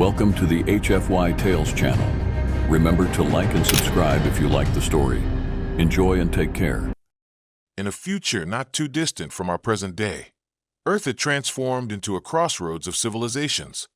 Welcome to the HFY Tales channel. Remember to like and subscribe if you like the story. Enjoy and take care. In a future not too distant from our present day, Earth had transformed into a crossroads of civilizations.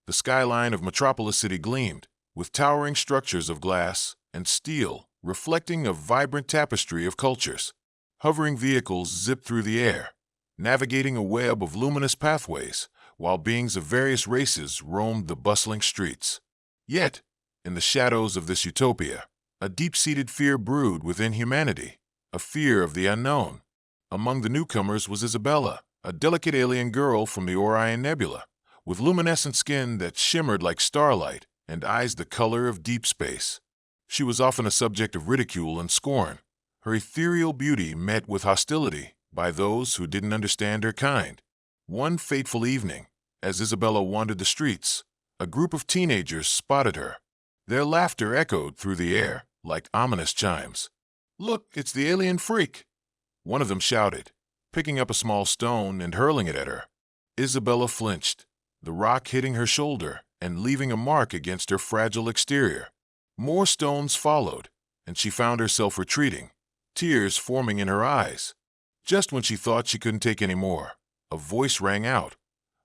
The skyline of Metropolis City gleamed, with towering structures of glass and steel reflecting a vibrant tapestry of cultures. Hovering vehicles zipped through the air, navigating a web of luminous pathways, while beings of various races roamed the bustling streets. Yet, in the shadows of this utopia, a deep-seated fear brewed within humanity, a fear of the unknown. Among the newcomers was Isabella, a delicate alien girl from the Orion Nebula, with luminescent skin that shimmered like starlight and eyes the color of deep space. She was often a subject of ridicule and scorn, her ethereal beauty met with hostility by those who didn't understand her kind. One fateful evening, as Isabella wandered the streets, a group of teenagers spotted her. Their laughter echoed through the air like ominous chimes. "Look, it's the alien freak!" one of them shouted, picking up a small stone and hurling it at her. Isabella flinched, the rock hitting her shoulder and leaving a mark against her fragile exterior. More stones followed, and she found herself retreating, tears forming in her eyes. Just when she thought she couldn't take any more, a voice rang out,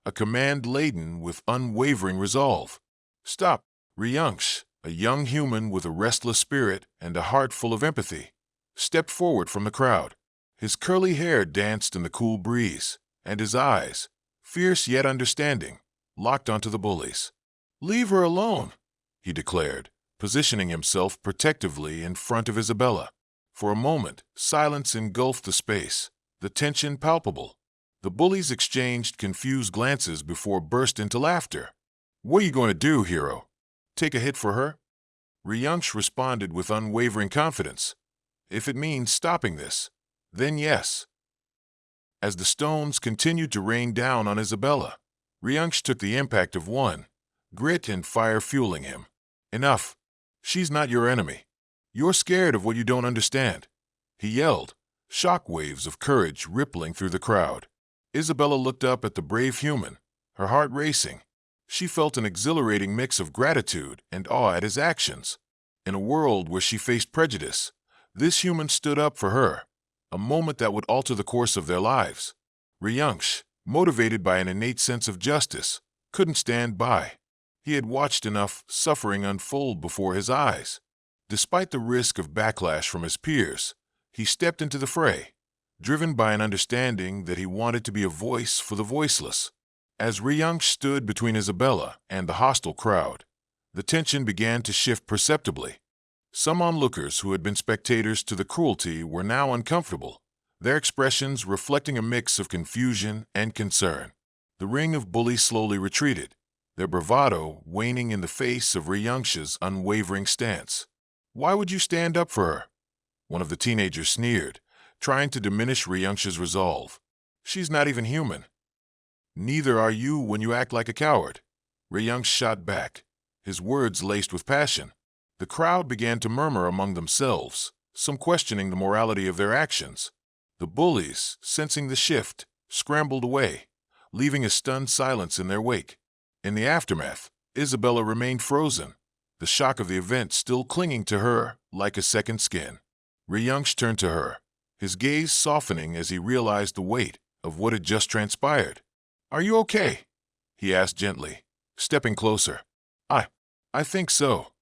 a command laden with unwavering resolve. "Stop!" Ryungsh, a young human with a restless spirit and a heart full of empathy, stepped forward from the crowd. His curly hair danced in the cool breeze, and his eyes, fierce yet understanding, locked onto the bullies. "Leave her alone," he declared, positioning himself protectively in front of Isabella. For a moment, silence engulfed the space, the tension palpable. The bullies exchanged confused glances before burst into laughter. "What are you going to do, hero? Take a hit for her?" Ryungsh responded with unwavering confidence. "If it means stopping this, then yes." As the stones continued to rain down on Isabella, Ryungsh took the impact of one, grit and fire fueling him. "Enough. She's not your enemy. You're scared of what you don't understand," he yelled, shock waves of courage rippling through the crowd. Isabella looked up at the brave human, her heart racing. She felt an exhilarating mix of gratitude and awe at his actions. In a world where she faced prejudice, this human stood up for her, a moment that would alter the course of their lives. Ryungsh, motivated by an innate sense of justice, couldn't stand by. He had watched enough suffering unfold before his eyes. Despite the risk of backlash from his peers, he stepped into the fray, driven by an understanding that he wanted to be a voice for the voiceless. As Ryungsh stood between Isabella and the hostile crowd, the tension began to shift perceptibly. Some onlookers who had been spectators to the cruelty were now uncomfortable, their expressions reflecting a mix of confusion and concern. The ring of bullies slowly retreated, their bravado waning in the face of Ryungsh's unwavering stance. "Why would you stand up for her?" one of the teenagers sneered, trying to diminish Ryungsh's resolve. "She's not even human." "Neither are you when you act like a coward," Ryungsh shot back, his words laced with passion. The crowd began to murmur among themselves, some questioning the morality of their actions. The bullies, sensing the shift, scrambled away, leaving a stunned silence in their wake. In the aftermath, Isabella remained frozen, the shock of the event still clinging to her like a second skin. Ryungsh turned to her, his gaze softening as he realized the weight of what had just transpired. "Are you okay?" he asked gently, stepping closer. I think so,"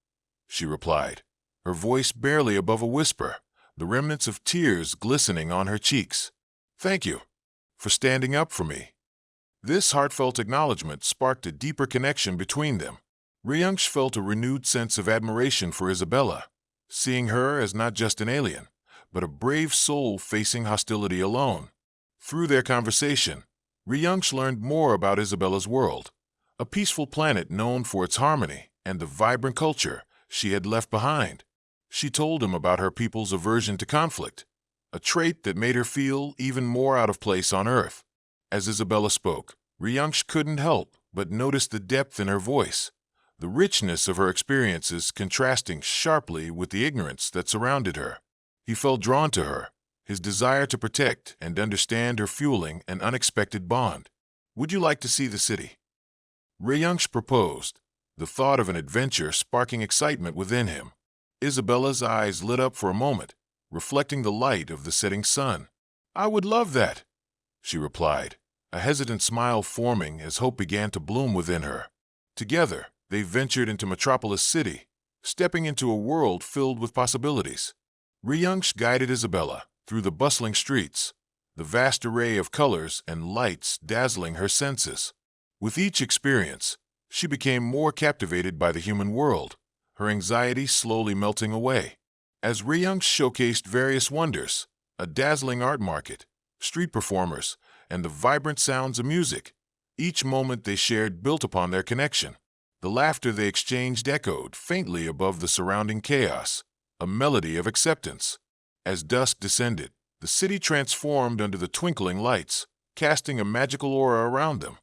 she replied, her voice barely above a whisper, the remnants of tears glistening on her cheeks. "Thank you for standing up for me." This heartfelt acknowledgement sparked a deeper connection between them. Ryungsh felt a renewed sense of admiration for Isabella, seeing her as not just an alien, but a brave soul facing hostility alone. Through their conversation, Ryungsh learned more about Isabella's world, a peaceful planet known for its harmony and the vibrant culture she had left behind. She told him about her people's aversion to conflict, a trait that made her feel even more out of place on Earth. As Isabella spoke, Ryungsh couldn't help but notice the depth in her voice, the richness of her experiences contrasting sharply with the ignorance that surrounded her. He felt drawn to her, his desire to protect and understand her fueling an unexpected bond. "Would you like to see the city?" Ryungsh proposed, the thought of an adventure sparking excitement within him. Isabella's eyes lit up for a moment, reflecting the light of the setting sun. "I would love that," she replied, a hesitant smile forming as hope began to bloom within her. Together, they ventured into Metropolis City, stepping into a world filled with possibilities. Ryungsh guided Isabella through the bustling streets, the vast array of colors and lights dazzling her senses. With each experience, she became more captivated by the human world, her anxiety slowly melting away. As Ryungsh showcased various wonders, a dazzling art market, street performers, and the vibrant sounds of music, each moment they shared built upon their connection. The laughter they exchanged echoed faintly above the surrounding chaos, a melody of acceptance. As dusk descended, the city transformed under the twinkling lights, casting a magical aura around them.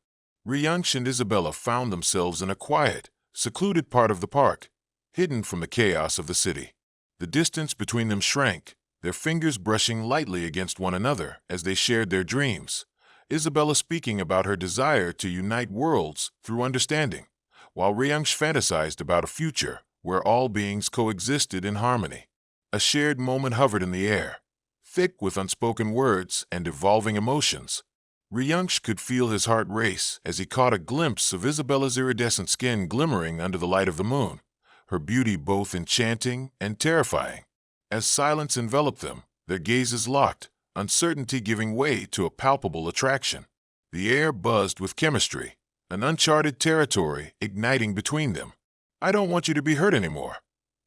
Ryungsh and Isabella found themselves in a quiet, secluded part of the park, hidden from the chaos of the city. The distance between them shrank, their fingers brushing lightly against one another as they shared their dreams. Isabella speaking about her desire to unite worlds through understanding, while Ryungsh fantasized about a future where all beings coexisted in harmony. A shared moment hovered in the air, thick with unspoken words and evolving emotions. Ryungsh could feel his heart race as he caught a glimpse of Isabella's iridescent skin glimmering under the light of the moon, her beauty both enchanting and terrifying. As silence enveloped them, their gazes locked, uncertainty giving way to a palpable attraction. The air buzzed with chemistry, an uncharted territory igniting between them. "I don't want you to be hurt anymore,"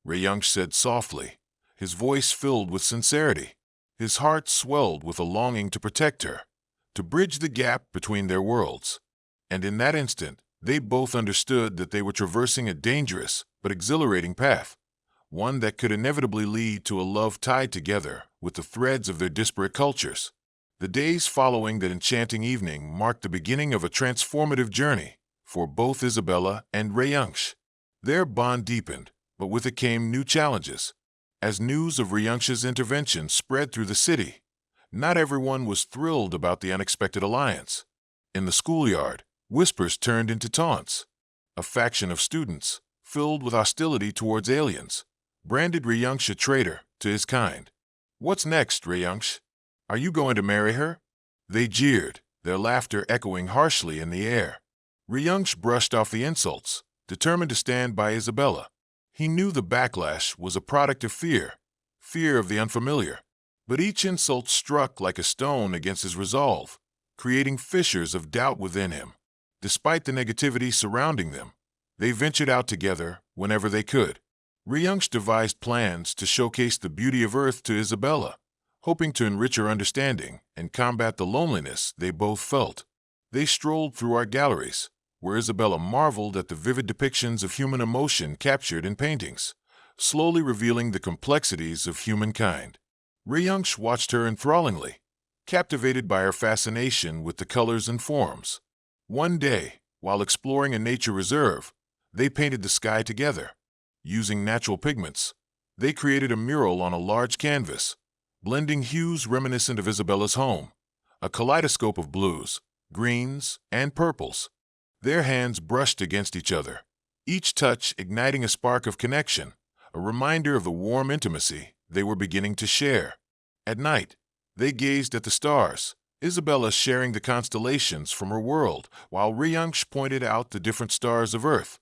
Ryungsh said softly, his voice filled with sincerity. His heart swelled with a longing to protect her, to bridge the gap between their worlds. And in that instant, they both understood that they were traversing a dangerous but exhilarating path, one that could inevitably lead to a love tied together with the threads of their disparate cultures. The days following that enchanting evening marked the beginning of a transformative journey for both Isabella and Ryungsh. Their bond deepened, but with it came new challenges. As news of Ryungsh's intervention spread through the city, not everyone was thrilled about the unexpected alliance. In the schoolyard, whispers turned into taunts. A faction of students, filled with hostility towards aliens, branded Ryungsh a traitor to his kind. "What's next, Ryungsh? Are you going to marry her?" They jeered, their laughter echoing harshly in the air. Ryungsh brushed off the insults, determined to stand by Isabella. He knew the backlash was a product of fear of the unfamiliar. But each insult struck like a stone against his resolve, creating fissures of doubt within him. Despite the negativity surrounding them, they ventured out together whenever they could. Ryungsh devised plans to showcase the beauty of Earth to Isabella, hoping to enrich her understanding and combat the loneliness they both felt. They strolled through art galleries, where Isabella marveled at the vivid depictions of human emotion captured in paintings, slowly revealing the complexities of humankind. Ryungsh watched her enthrallingly, captivated by her fascination with the colors and forms. One day, while exploring a nature reserve, they painted the sky together. Using natural pigments, they created a mural on a large canvas, blending hues reminiscent of Isabella's home, a kaleidoscope of blues, greens, and purples. Their hands brushed against each other, each touch igniting a spark of connection, a reminder of the warm intimacy they were beginning to share. At night, they gazed at the stars, Isabella sharing the constellations from her world, while Ryungsh pointed out the different stars of Earth,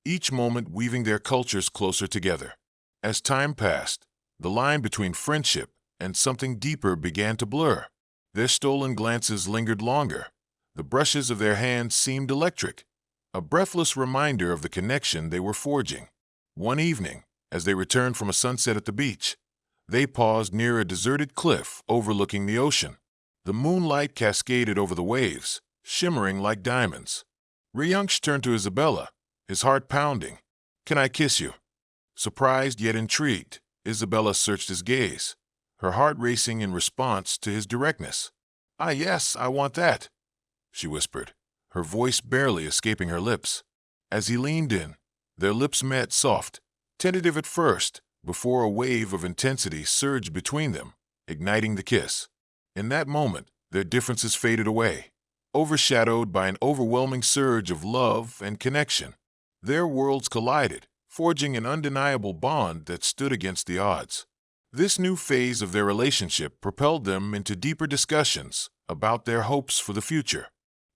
each moment weaving their cultures closer together. As time passed, the line between friendship and something deeper began to blur. Their stolen glances lingered longer. The brushes of their hands seemed electric, a breathless reminder of the connection they were forging. One evening, as they returned from a sunset at the beach, they paused near a deserted cliff overlooking the ocean. The moonlight cascaded over the waves, shimmering like diamonds. Ryungsh turned to Isabella, his heart pounding. "Can I kiss you?" Surprised yet intrigued, Isabella searched his gaze, her heart racing in response to his directness. "Ah, yes, I want that," she whispered, her voice barely escaping her lips. As he leaned in, their lips met, soft, tentative at first, before a wave of intensity surged between them, igniting the kiss. In that moment, their differences faded away, overshadowed by an overwhelming surge of love and connection. Their worlds collided, forging an undeniable bond that stood against the odds. This new phase of their relationship propelled them into deeper discussions about their hopes for the future.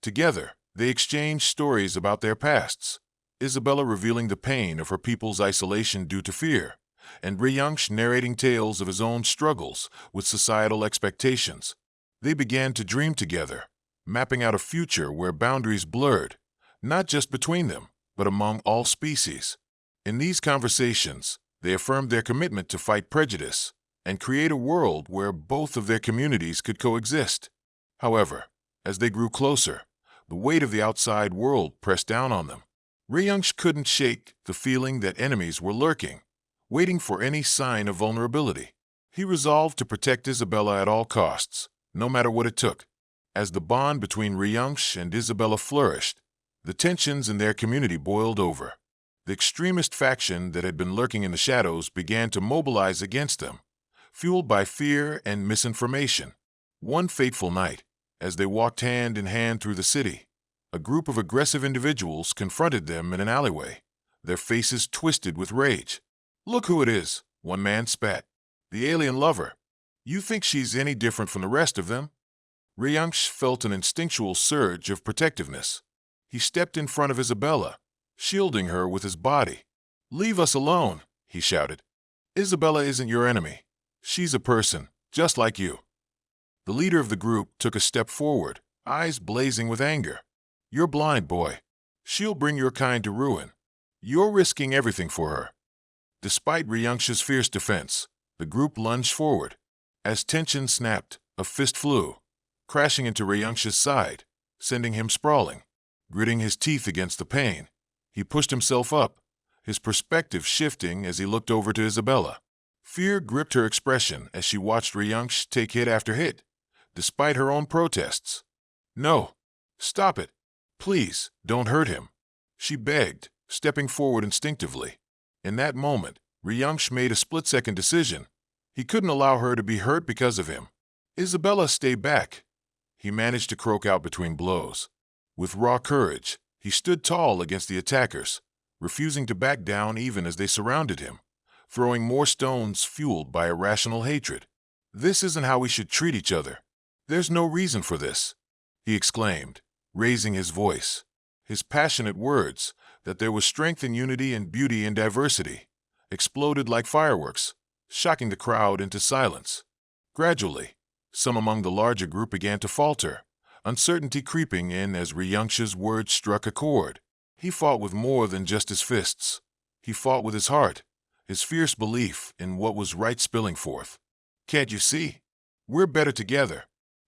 Together, they exchanged stories about their pasts, Isabella revealing the pain of her people's isolation due to fear, and Ryungsh narrating tales of his own struggles with societal expectations. They began to dream together, mapping out a future where boundaries blurred, not just between them, but among all species. In these conversations, they affirmed their commitment to fight prejudice and create a world where both of their communities could coexist. However, as they grew closer, the weight of the outside world pressed down on them. Ryungsh couldn't shake the feeling that enemies were lurking, waiting for any sign of vulnerability. He resolved to protect Isabella at all costs, no matter what it took. As the bond between Ryungsh and Isabella flourished, the tensions in their community boiled over. The extremist faction that had been lurking in the shadows began to mobilize against them, fueled by fear and misinformation. One fateful night, as they walked hand in hand through the city, a group of aggressive individuals confronted them in an alleyway, their faces twisted with rage. "Look who it is," one man spat. "The alien lover. You think she's any different from the rest of them?" Ryungsh felt an instinctual surge of protectiveness. He stepped in front of Isabella, shielding her with his body. "Leave us alone," he shouted. "Isabella isn't your enemy. She's a person, just like you." The leader of the group took a step forward, eyes blazing with anger. "You're blind, boy. She'll bring your kind to ruin. You're risking everything for her." Despite Ryungsh's fierce defense, the group lunged forward. As tension snapped, a fist flew, crashing into Ryungsh's side, sending him sprawling. Gritting his teeth against the pain, he pushed himself up, his perspective shifting as he looked over to Isabella. Fear gripped her expression as she watched Ryungsh take hit after hit, despite her own protests. "No, stop it. Please, don't hurt him," she begged, stepping forward instinctively. In that moment, Ryungsh made a split-second decision. He couldn't allow her to be hurt because of him. "Isabella, stay back," he managed to croak out between blows. With raw courage, he stood tall against the attackers, refusing to back down even as they surrounded him, throwing more stones fueled by irrational hatred. "This isn't how we should treat each other. There's no reason for this," he exclaimed, raising his voice. His passionate words, that there was strength in unity and beauty in diversity, exploded like fireworks, shocking the crowd into silence. Gradually, some among the larger group began to falter, uncertainty creeping in as Ryungsh's words struck a chord. He fought with more than just his fists. He fought with his heart, his fierce belief in what was right spilling forth. "Can't you see? We're better together.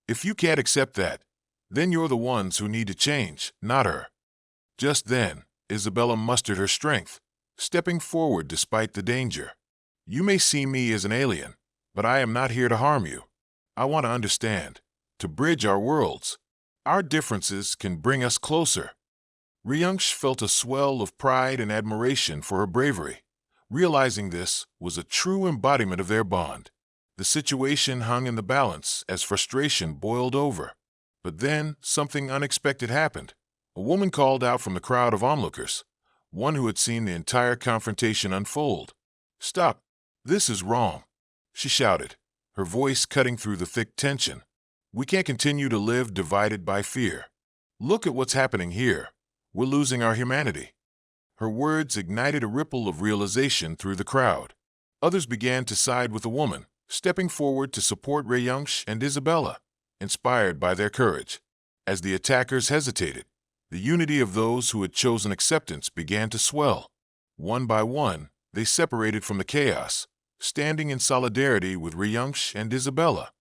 If you can't accept that, then you're the ones who need to change, not her." Just then, Isabella mustered her strength, stepping forward despite the danger. "You may see me as an alien, but I am not here to harm you. I want to understand, to bridge our worlds. Our differences can bring us closer." Ryungsh felt a swell of pride and admiration for her bravery. Realizing this was a true embodiment of their bond. The situation hung in the balance as frustration boiled over. But then something unexpected happened. A woman called out from the crowd of onlookers, one who had seen the entire confrontation unfold. "Stop! This is wrong," she shouted, her voice cutting through the thick tension. "We can't continue to live divided by fear. Look at what's happening here. We're losing our humanity." Her words ignited a ripple of realization through the crowd. Others began to side with the woman, stepping forward to support Ryungsh and Isabella, inspired by their courage. As the attackers hesitated, the unity of those who had chosen acceptance began to swell. One by one, they separated from the chaos, standing in solidarity with Ryungsh and Isabella.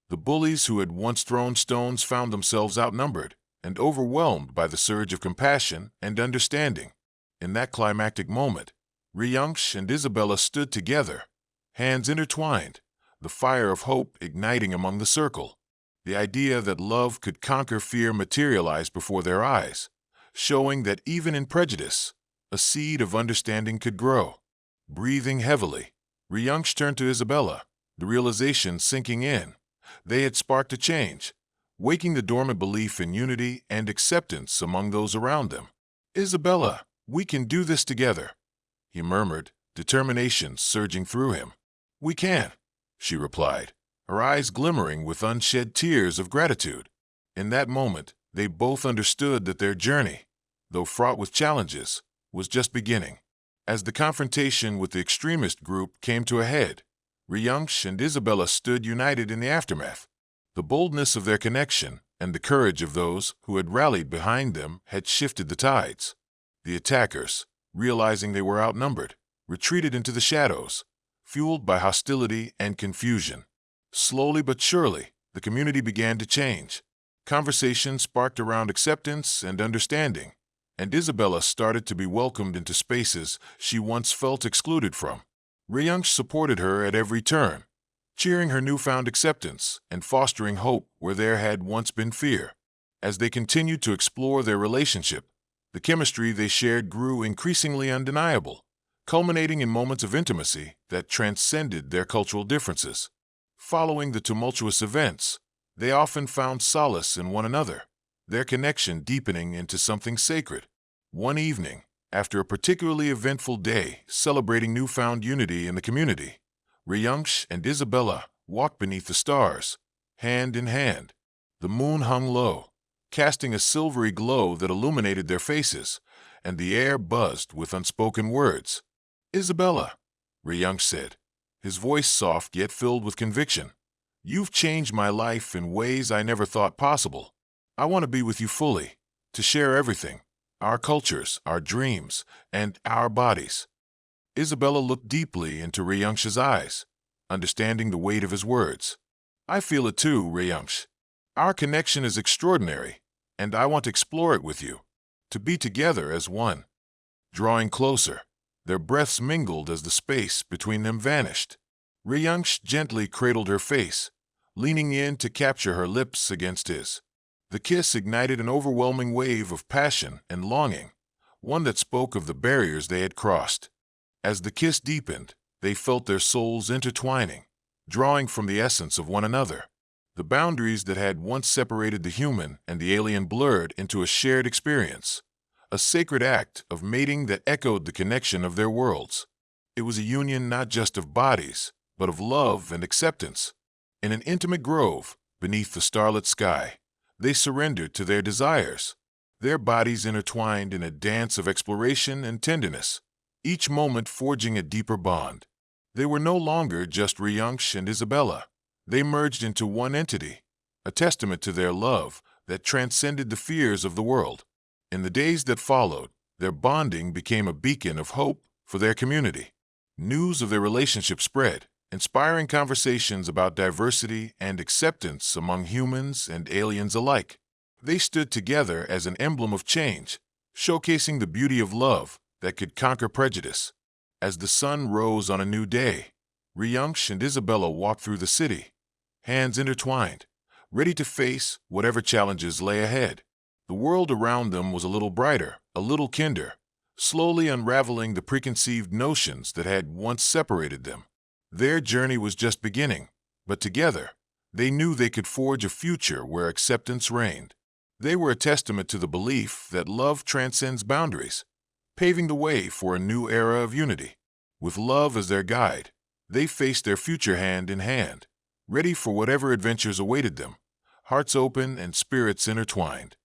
The bullies who had once thrown stones found themselves outnumbered and overwhelmed by the surge of compassion and understanding. In that climactic moment, Ryungsh and Isabella stood together, hands intertwined, the fire of hope igniting among the circle. The idea that love could conquer fear materialized before their eyes, showing that even in prejudice, a seed of understanding could grow. Breathing heavily, Ryungsh turned to Isabella, the realization sinking in. They had sparked a change, waking the dormant belief in unity and acceptance among those around them. "Isabella, "We can do this together," he murmured, determination surging through him. "We can," she replied, her eyes glimmering with unshed tears of gratitude. In that moment, they both understood that their journey, though fraught with challenges, was just beginning. As the confrontation with the extremist group came to a head, Ryunch and Isabella stood united in the aftermath. The boldness of their connection and the courage of those who had rallied behind them had shifted the tides. The attackers, realizing they were outnumbered, retreated into the shadows, fueled by hostility and confusion. Slowly but surely, the community began to change. Conversation sparked around acceptance and understanding, and Isabella started to be welcomed into spaces she once felt excluded from. Ryunch supported her at every turn, cheering her newfound acceptance and fostering hope where there had once been fear. As they continued to explore their relationship, the chemistry they shared grew increasingly undeniable, culminating in moments of intimacy that transcended their cultural differences. Following the tumultuous events, they often found solace in one another, their connection deepening into something sacred. One evening, after a particularly eventful day celebrating newfound unity in the community, Ryunch and Isabella walked beneath the stars, hand in hand. The moon hung low, casting a silvery glow that illuminated their faces, and the air buzzed with unspoken words. "Isabella," Ryunch said, his voice soft yet filled with conviction, "you've changed my life in ways I never thought possible. I want to be with you fully, to share everything, our cultures, our dreams, and our bodies." Isabella looked deeply into Ryunch's eyes, understanding the weight of his words. "I feel it too, Ryunch. Our connection is extraordinary, and I want to explore it with you, to be together as one." Drawing closer, their breaths mingled as the space between them vanished. Ryunch gently cradled her face, leaning in to capture her lips against his. The kiss ignited an overwhelming wave of passion and longing, one that spoke of the barriers they had crossed. As the kiss deepened, they felt their souls intertwining, drawing from the essence of one another. The boundaries that had once separated the human and the alien blurred into a shared experience, a sacred act of mating that echoed the connection of their worlds. It was a union not just of bodies, but of love and acceptance. In an intimate grove, beneath the starlit sky, they surrendered to their desires, their bodies intertwined in a dance of exploration and tenderness, each moment forging a deeper bond. They were no longer just Ryunch and Isabella. They merged into one entity, a testament to their love that transcended the fears of the world. In the days that followed, their bonding became a beacon of hope for their community. News of their relationship spread, inspiring conversations about diversity and acceptance among humans and aliens alike. They stood together as an emblem of change, showcasing the beauty of love that could conquer prejudice. As the sun rose on a new day, Ryunch and Isabella walked through the city, hands intertwined, ready to face whatever challenges lay ahead. The world around them was a little brighter, a little kinder, slowly unraveling the preconceived notions that had once separated them. Their journey was just beginning, but together, they knew they could forge a future where acceptance reigned. They were a testament to the belief that love transcends boundaries, paving the way for a new era of unity. With love as their guide, they faced their future hand in hand, ready for whatever adventures awaited them, hearts open and spirits intertwined.